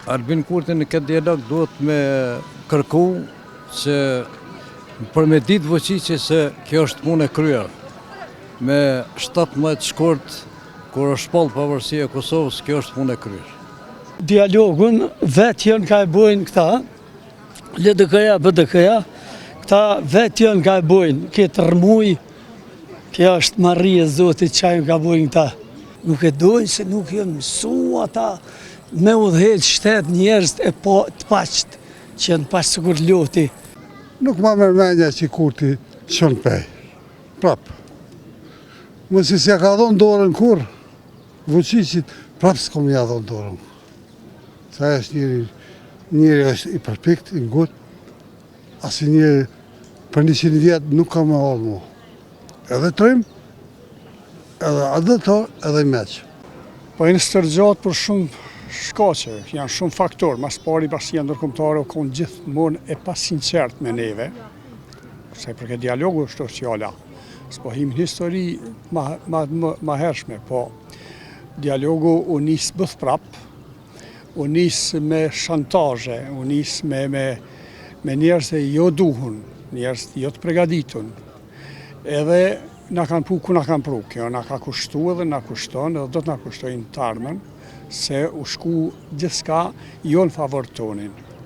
Albin Kurti në këtë dialog duhet me kërku që për me ditë vëqiqe se kjo është punë e kryer. Me 17 shkurt, kur është shpall pavarësia e Kosovës, kjo është punë e kryer. Dialogun vetë janë ka e bojnë këta, LDK-ja, BDK-ja, këta vetë janë ka e bojnë, këtë rëmuj, kjo është marrije Zotit që janë ka bojnë këta. Nuk e dojnë se nuk janë mësu ata me udhëhet shtetë njerëz e po të paqët, që janë paqë sikur loti. Nuk ma mërmenja që Kurti qënë pej, prapë. Mësi se ka dhonë dorën kur, Vučićit, prapë s'kom ja dhonë dorën. Sa është njëri është i përpikt, i ngut, asë njëri për 100 vjetë nuk ka me allë mu. Edhe trim, edhe adëtor, edhe meq. Po e në stërgjat për shumë shkaqe, janë shumë faktorë. Mas pari Bashkia Ndërkombëtare u konë gjithmonë e pasinqert me neve, se për këtë dialogu është fjala. S'po him histori ma hershme, po dialogu u nisë bëth prapë, u nisë me shantazhe, u nisë me njerëz e jo duhun, njerëz jo të pregaditun. Edhe na kanë pru ku na kanë pru, kjo na ka kushtu edhe na kushton edhe do të na kushtojnë të ardhmen, se u shku gjithçka jo në favor tonin.